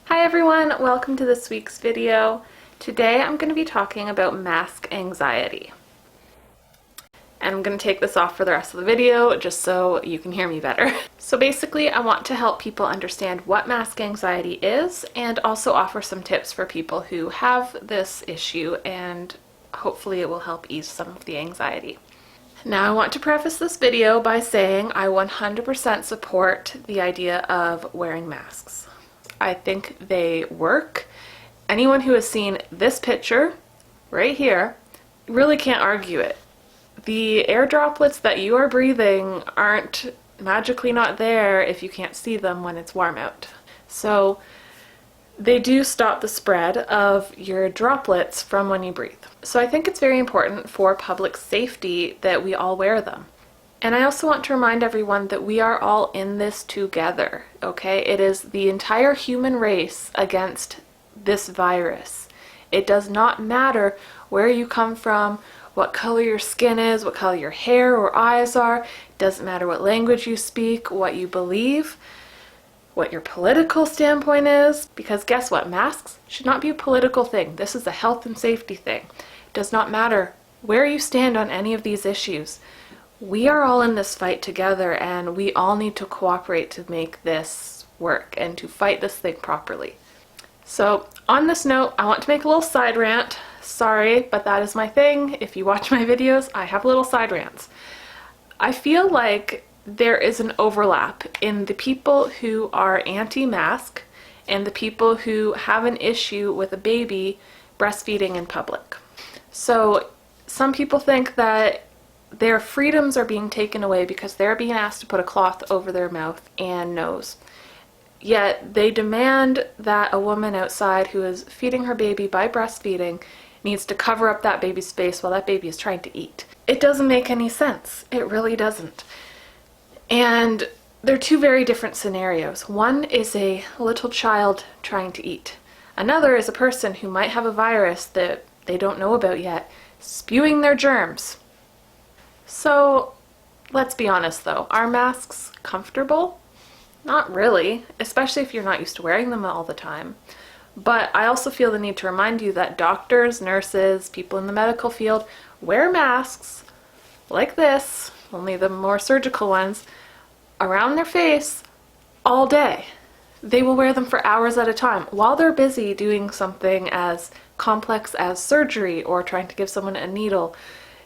Hi everyone, welcome to this week's video. Today I'm going to be talking about mask anxiety. And I'm going to take this off for the rest of the video just so you can hear me better. So basically I want to help people understand what mask anxiety is and also offer some tips for people who have this issue, and hopefully it will help ease some of the anxiety. Now I want to preface this video by saying I 100% support the idea of wearing masks. I think they work. Anyone who has seen this picture right here really can't argue it. The air droplets that you are breathing aren't magically not there if you can't see them when it's warm out. So they do stop the spread of your droplets from when you breathe. So I think it's very important for public safety that we all wear them. And I also want to remind everyone that we are all in this together, okay? It is the entire human race against this virus. It does not matter where you come from, what color your skin is, what color your hair or eyes are. It doesn't matter what language you speak, what you believe, what your political standpoint is, because guess what? Masks should not be a political thing. This is a health and safety thing. It does not matter where you stand on any of these issues. We are all in this fight together, and we all need to cooperate to make this work and to fight this thing properly. So on this note, I want to make a little side rant. Sorry, but that is my thing. If you watch my videos, I have little side rants. I feel like there is an overlap in the people who are anti-mask and the people who have an issue with a baby breastfeeding in public. So some people think that their freedoms are being taken away because they're being asked to put a cloth over their mouth and nose. Yet they demand that a woman outside who is feeding her baby by breastfeeding needs to cover up that baby's face while that baby is trying to eat. It doesn't make any sense. It really doesn't. And they're two very different scenarios. One is a little child trying to eat. Another is a person who might have a virus that they don't know about yet, spewing their germs. So let's be honest though, are masks comfortable? Not really, especially if you're not used to wearing them all the time. But I also feel the need to remind you that doctors, nurses, people in the medical field wear masks like this, only the more surgical ones, around their face all day. They will wear them for hours at a time while they're busy doing something as complex as surgery or trying to give someone a needle.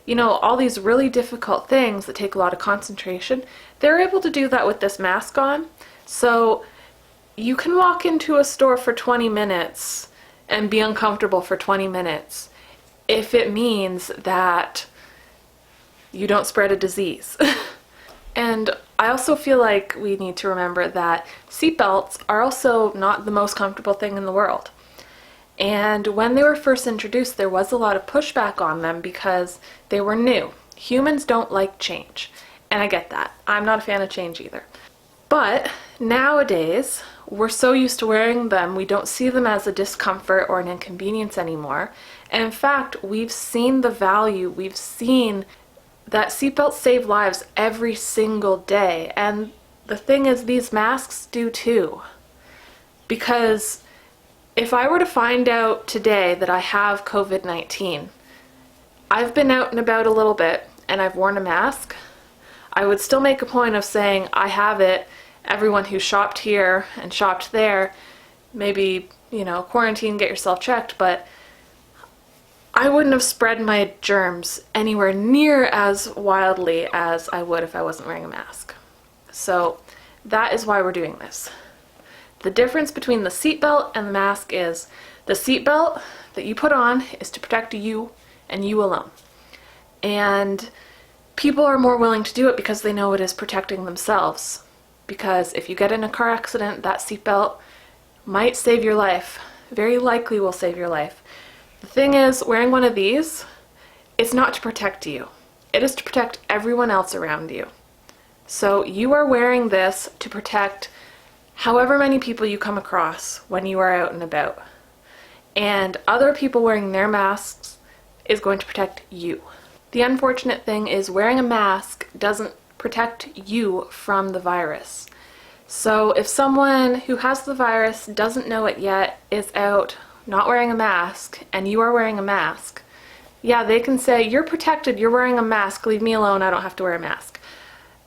You know, all these really difficult things that take a lot of concentration, they're able to do that with this mask on. So you can walk into a store for 20 minutes and be uncomfortable for 20 minutes if it means that you don't spread a disease. And I also feel like we need to remember that seatbelts are also not the most comfortable thing in the world. And when they were first introduced, there was a lot of pushback on them because they were new. Humans don't like change, and I get that. I'm not a fan of change either. But nowadays, we're so used to wearing them, we don't see them as a discomfort or an inconvenience anymore. And in fact, we've seen the value, we've seen that seatbelts save lives every single day. And the thing is, these masks do too. Because if I were to find out today that I have COVID-19, I've been out and about a little bit and I've worn a mask, I would still make a point of saying I have it. Everyone who shopped here and shopped there, maybe, quarantine, get yourself checked, but I wouldn't have spread my germs anywhere near as wildly as I would if I wasn't wearing a mask. So that is why we're doing this. The difference between the seatbelt and the mask is the seatbelt that you put on is to protect you and you alone. And people are more willing to do it because they know it is protecting themselves. Because if you get in a car accident, that seatbelt might save your life. Very likely will save your life. The thing is, wearing one of these, it's not to protect you. It is to protect everyone else around you. So you are wearing this to protect however many people you come across when you are out and about. And other people wearing their masks is going to protect you. The unfortunate thing is wearing a mask doesn't protect you from the virus. So if someone who has the virus doesn't know it yet is out not wearing a mask and you are wearing a mask, yeah, they can say, you're protected, you're wearing a mask, leave me alone, I don't have to wear a mask.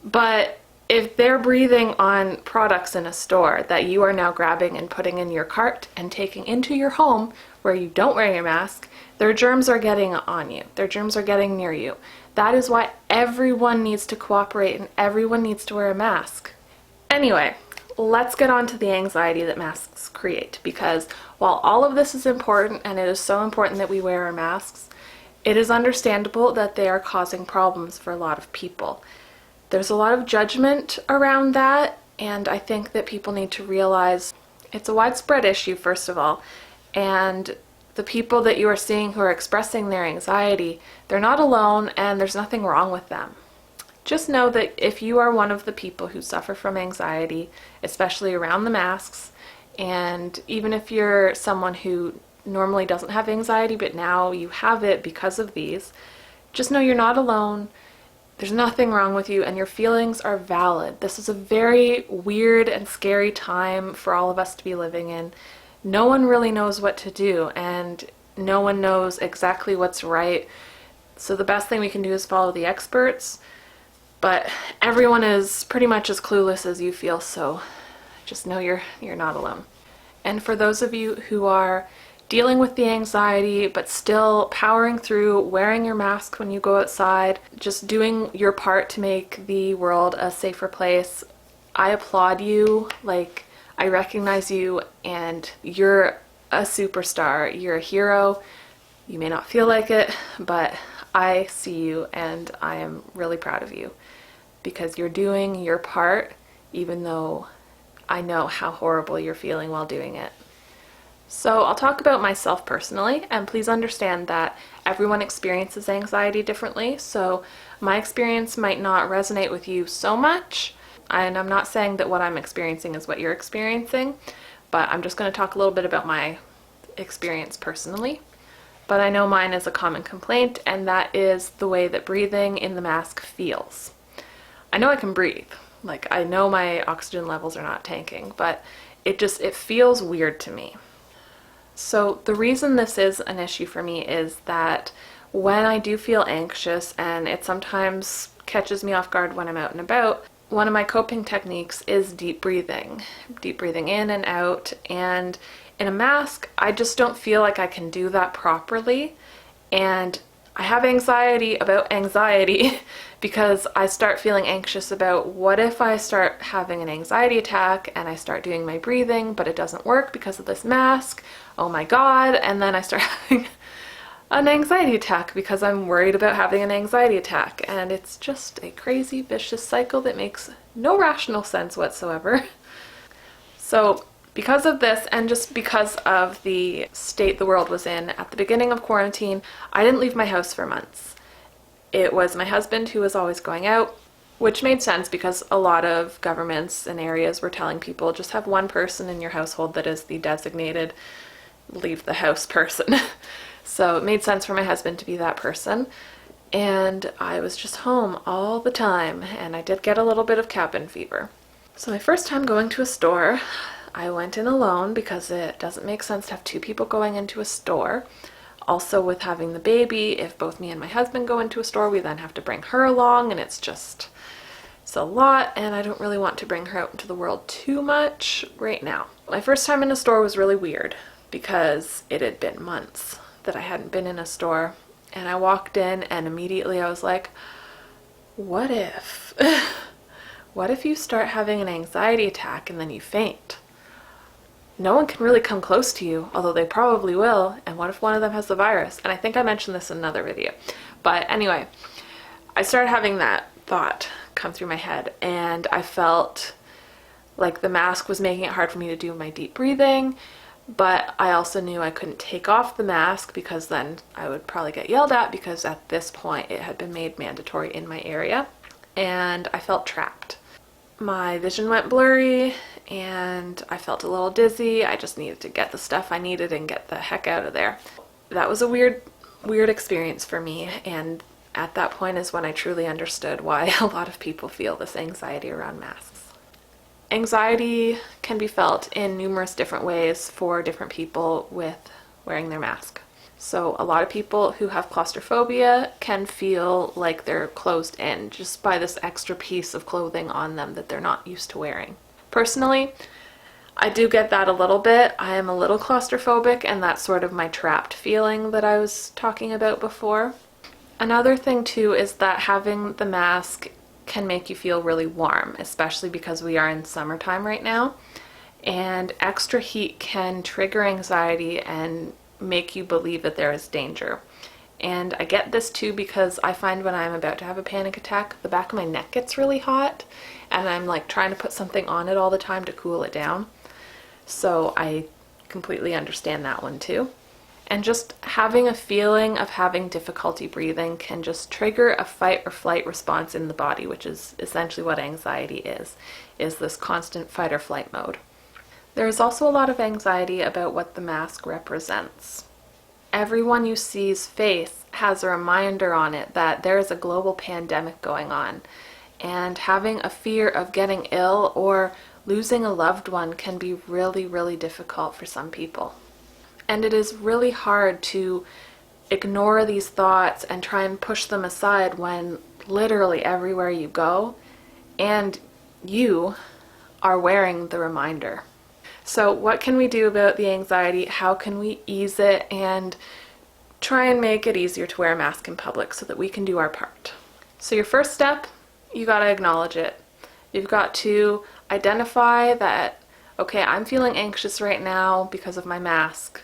But if they're breathing on products in a store that you are now grabbing and putting in your cart and taking into your home where you don't wear your mask, their germs are getting on you. Their germs are getting near you. That is why everyone needs to cooperate and everyone needs to wear a mask. Anyway, let's get on to the anxiety that masks create, because while all of this is important and it is so important that we wear our masks, it is understandable that they are causing problems for a lot of people. There's a lot of judgment around that, and I think that people need to realize it's a widespread issue, first of all, and the people that you are seeing who are expressing their anxiety, they're not alone and there's nothing wrong with them. Just know that if you are one of the people who suffer from anxiety, especially around the masks, and even if you're someone who normally doesn't have anxiety but now you have it because of these, just know you're not alone. There's nothing wrong with you and your feelings are valid. This is a very weird and scary time for all of us to be living in. No one really knows what to do and no one knows exactly what's right. So the best thing we can do is follow the experts, but everyone is pretty much as clueless as you feel, so just know you're not alone. And for those of you who are dealing with the anxiety but still powering through, wearing your mask when you go outside, just doing your part to make the world a safer place, I applaud you. Like, I recognize you and you're a superstar. You're a hero. You may not feel like it, but I see you and I am really proud of you because you're doing your part, even though I know how horrible you're feeling while doing it. So I'll talk about myself personally, and please understand that everyone experiences anxiety differently, so my experience might not resonate with you so much, and I'm not saying that what I'm experiencing is what you're experiencing, but I'm just going to talk a little bit about my experience personally. But I know mine is a common complaint, and that is the way that breathing in the mask feels. I know I can breathe, like I know my oxygen levels are not tanking, but it feels weird to me. So the reason this is an issue for me is that when I do feel anxious, and it sometimes catches me off guard when I'm out and about, one of my coping techniques is deep breathing in and out, and in a mask, I just don't feel like I can do that properly, and I have anxiety about anxiety because I start feeling anxious about what if I start having an anxiety attack and I start doing my breathing, but it doesn't work because of this mask. Oh my God. And then I start having an anxiety attack because I'm worried about having an anxiety attack. And it's just a crazy, vicious cycle that makes no rational sense whatsoever. So because of this, and just because of the state the world was in at the beginning of quarantine, I didn't leave my house for months. It was my husband who was always going out, which made sense because a lot of governments and areas were telling people just have one person in your household that is the designated leave the house person. So it made sense for my husband to be that person. And I was just home all the time, and I did get a little bit of cabin fever. So my first time going to a store, I went in alone because it doesn't make sense to have two people going into a store. Also, with having the baby, if both me and my husband go into a store, we then have to bring her along, and it's a lot, and I don't really want to bring her out into the world too much right now. My first time in a store was really weird because it had been months that I hadn't been in a store, and I walked in and immediately I was like, what if? What if you start having an anxiety attack and then you faint? No one can really come close to you, although they probably will, and what if one of them has the virus? And I think I mentioned this in another video. But anyway, I started having that thought come through my head, and I felt like the mask was making it hard for me to do my deep breathing, but I also knew I couldn't take off the mask because then I would probably get yelled at, because at this point it had been made mandatory in my area, and I felt trapped. My vision went blurry and I felt a little dizzy. I just needed to get the stuff I needed and get the heck out of there. That was a weird experience for me, and at that point is when I truly understood why a lot of people feel this anxiety around masks. Anxiety can be felt in numerous different ways for different people with wearing their mask. So a lot of people who have claustrophobia can feel like they're closed in just by this extra piece of clothing on them that they're not used to wearing. Personally, I do get that a little bit. I am a little claustrophobic, and that's sort of my trapped feeling that I was talking about before. Another thing too is that having the mask can make you feel really warm, especially because we are in summertime right now, and extra heat can trigger anxiety and make you believe that there is danger. And I get this too because I find when I'm about to have a panic attack, the back of my neck gets really hot, and I'm like trying to put something on it all the time to cool it down. So I completely understand that one too. And just having a feeling of having difficulty breathing can just trigger a fight or flight response in the body, which is essentially what anxiety is this constant fight or flight mode. There is also a lot of anxiety about what the mask represents. Everyone you see's face has a reminder on it that there is a global pandemic going on, and having a fear of getting ill or losing a loved one can be really, really difficult for some people. And it is really hard to ignore these thoughts and try and push them aside when literally everywhere you go and you are wearing the reminder. So what can we do about the anxiety? How can we ease it and try and make it easier to wear a mask in public so that we can do our part? So your first step, you got to acknowledge it. You've got to identify that, okay, I'm feeling anxious right now because of my mask.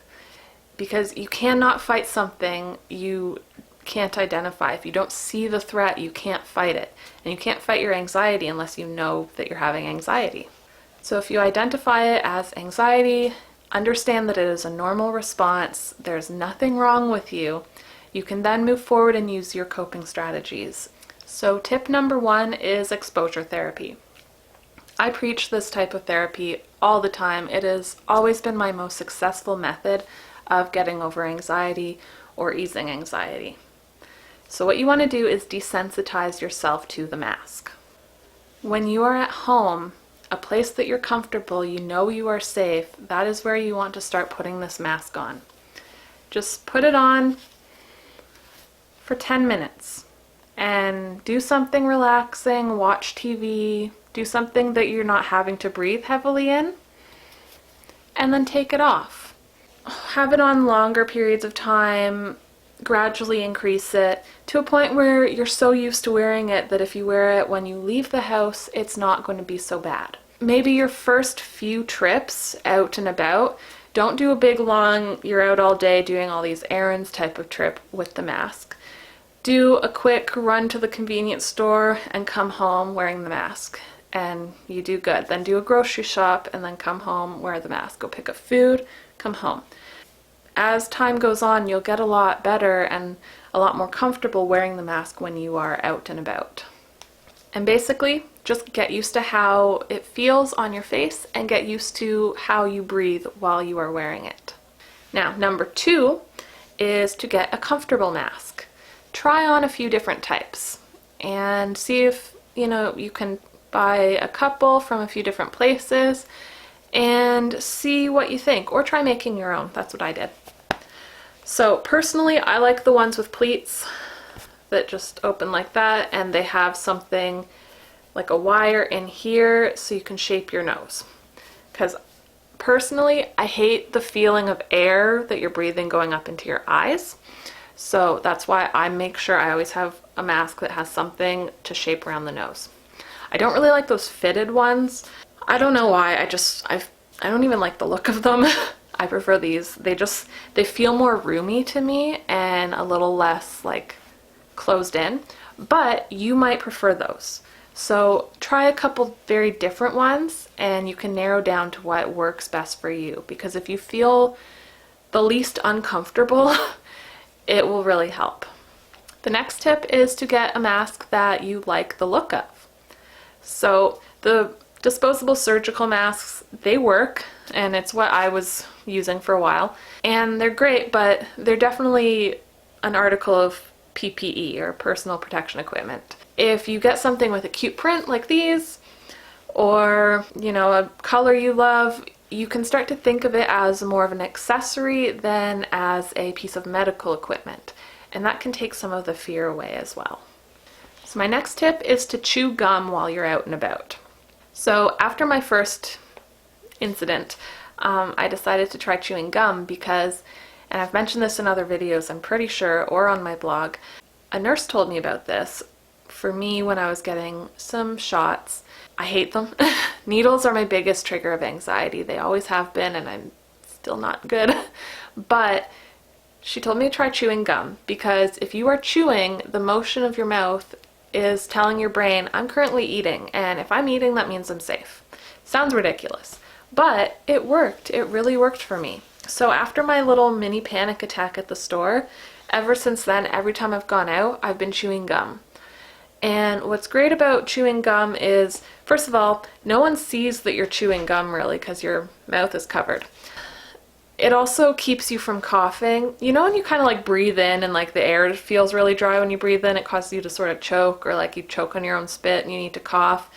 Because you cannot fight something you can't identify. If you don't see the threat, you can't fight it. And you can't fight your anxiety unless you know that you're having anxiety. So if you identify it as anxiety, understand that it is a normal response, there's nothing wrong with you, you can then move forward and use your coping strategies. So tip number 1 is exposure therapy. I preach this type of therapy all the time. It has always been my most successful method of getting over anxiety or easing anxiety. So what you want to do is desensitize yourself to the mask. When you are at home, a place that you're comfortable, you know you are safe, that is where you want to start putting this mask on. Just put it on for 10 minutes and do something relaxing, watch TV, do something that you're not having to breathe heavily in, and then take it off. Have it on longer periods of time, gradually increase it to a point where you're so used to wearing it that if you wear it when you leave the house, it's not going to be so bad. Maybe your first few trips out and about, don't do a big long, you're out all day doing all these errands type of trip with the mask. Do a quick run to the convenience store and come home wearing the mask, and you do good. Then do a grocery shop and then come home, wear the mask. Go pick up food, come home. As time goes on, you'll get a lot better and a lot more comfortable wearing the mask when you are out and about. And basically, just get used to how it feels on your face and get used to how you breathe while you are wearing it. Now, number 2 is to get a comfortable mask. Try on a few different types and see if, you can buy a couple from a few different places and see what you think, or try making your own. That's what I did. So personally, I like the ones with pleats that just open like that, and they have something like a wire in here so you can shape your nose. Because personally, I hate the feeling of air that you're breathing going up into your eyes. So that's why I make sure I always have a mask that has something to shape around the nose. I don't really like those fitted ones. I don't know why. I don't even like the look of them. I prefer these. They feel more roomy to me and a little less like closed in, but you might prefer those. So try a couple very different ones and you can narrow down to what works best for you, because if you feel the least uncomfortable, it will really help. The next tip is to get a mask that you like the look of. So the disposable surgical masks, they work, and it's what I was using for a while, and they're great, but they're definitely an article of PPE or personal protection equipment. If you get something with a cute print like these, or, you know, a color you love, you can start to think of it as more of an accessory than as a piece of medical equipment. And that can take some of the fear away as well. So my next tip is to chew gum while you're out and about. So after my first incident, I decided to try chewing gum because, and I've mentioned this in other videos, I'm pretty sure, or on my blog, a nurse told me about this for me when I was getting some shots. I hate them. Needles are my biggest trigger of anxiety. They always have been, and I'm still not good. But she told me to try chewing gum because if you are chewing, the motion of your mouth is telling your brain, I'm currently eating, and if I'm eating, that means I'm safe. Sounds ridiculous, but it worked. It really worked for me. So after my little mini panic attack at the store, ever since then, every time I've gone out, I've been chewing gum. And what's great about chewing gum is, first of all, no one sees that you're chewing gum really because your mouth is covered. It also keeps you from coughing. You know when you kind of like breathe in and like the air feels really dry when you breathe in, it causes you to sort of choke, or like you choke on your own spit and you need to cough.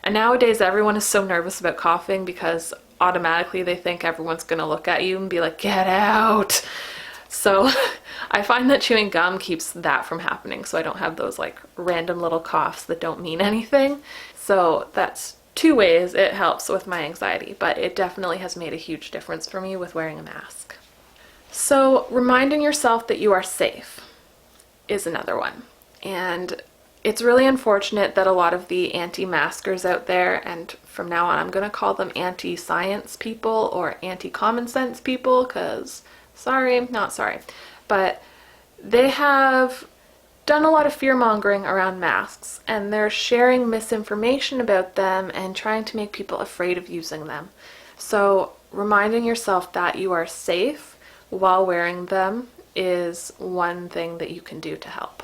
And nowadays everyone is so nervous about coughing because automatically they think everyone's going to look at you and be like, get out. So I find that chewing gum keeps that from happening, so I don't have those like random little coughs that don't mean anything. So that's two ways it helps with my anxiety, but it definitely has made a huge difference for me with wearing a mask. So reminding yourself that you are safe is another one. And it's really unfortunate that a lot of the anti-maskers out there, and from now on I'm going to call them anti-science people or anti-common sense people, because sorry, not sorry, but they have done a lot of fear-mongering around masks, and they're sharing misinformation about them and trying to make people afraid of using them. So reminding yourself that you are safe while wearing them is one thing that you can do to help.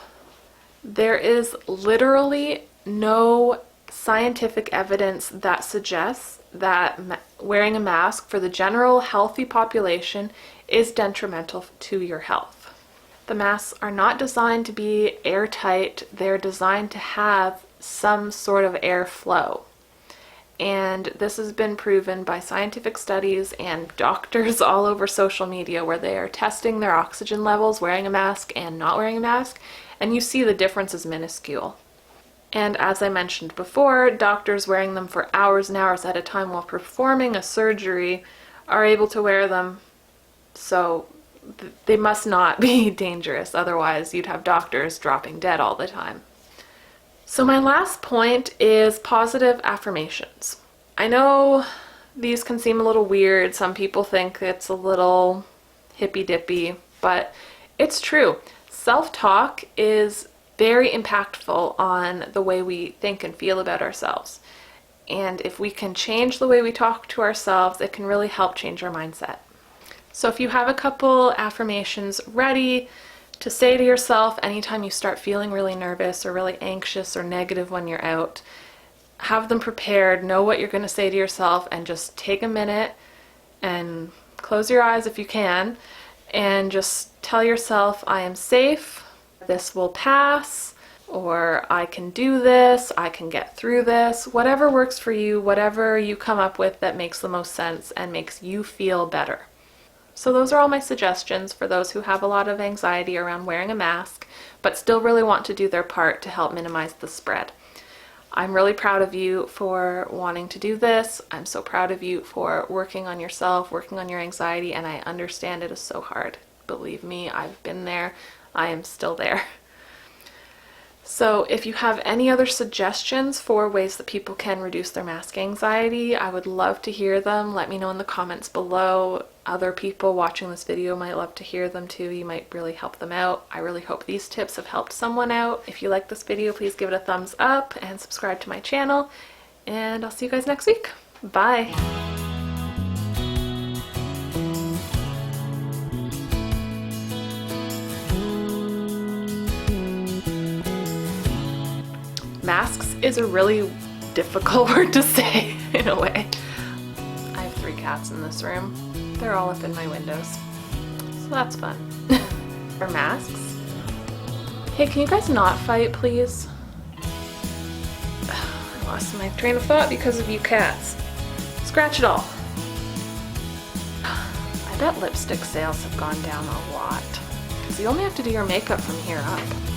There is literally no scientific evidence that suggests that wearing a mask for the general healthy population is detrimental to your health. The masks are not designed to be airtight, they're designed to have some sort of airflow. And this has been proven by scientific studies and doctors all over social media where they are testing their oxygen levels wearing a mask and not wearing a mask, and you see the difference is minuscule. And as I mentioned before, doctors wearing them for hours and hours at a time while performing a surgery are able to wear them, so they must not be dangerous, otherwise you'd have doctors dropping dead all the time. So my last point is positive affirmations. I know these can seem a little weird, some people think it's a little hippy-dippy, but it's true. Self-talk is very impactful on the way we think and feel about ourselves. And if we can change the way we talk to ourselves, it can really help change our mindset. So if you have a couple affirmations ready to say to yourself anytime you start feeling really nervous or really anxious or negative when you're out, have them prepared, know what you're going to say to yourself, and just take a minute and close your eyes if you can and just tell yourself, I am safe, this will pass, or I can do this, I can get through this, whatever works for you, whatever you come up with that makes the most sense and makes you feel better. So those are all my suggestions for those who have a lot of anxiety around wearing a mask, but still really want to do their part to help minimize the spread. I'm really proud of you for wanting to do this. I'm so proud of you for working on yourself, working on your anxiety, and I understand it is so hard. Believe me, I've been there. I am still there. So if you have any other suggestions for ways that people can reduce their mask anxiety, I would love to hear them. Let me know in the comments below. Other people watching this video might love to hear them too. You might really help them out. I really hope these tips have helped someone out. If you like this video, please give it a thumbs up and subscribe to my channel. And I'll see you guys next week. Bye. Masks is a really difficult word to say in a way. I have 3 cats in this room. They're all up in my windows. So that's fun. For masks. Hey, can you guys not fight, please? I love lost my train of thought because of you cats. Scratch it all. I bet lipstick sales have gone down a lot, because you only have to do your makeup from here up.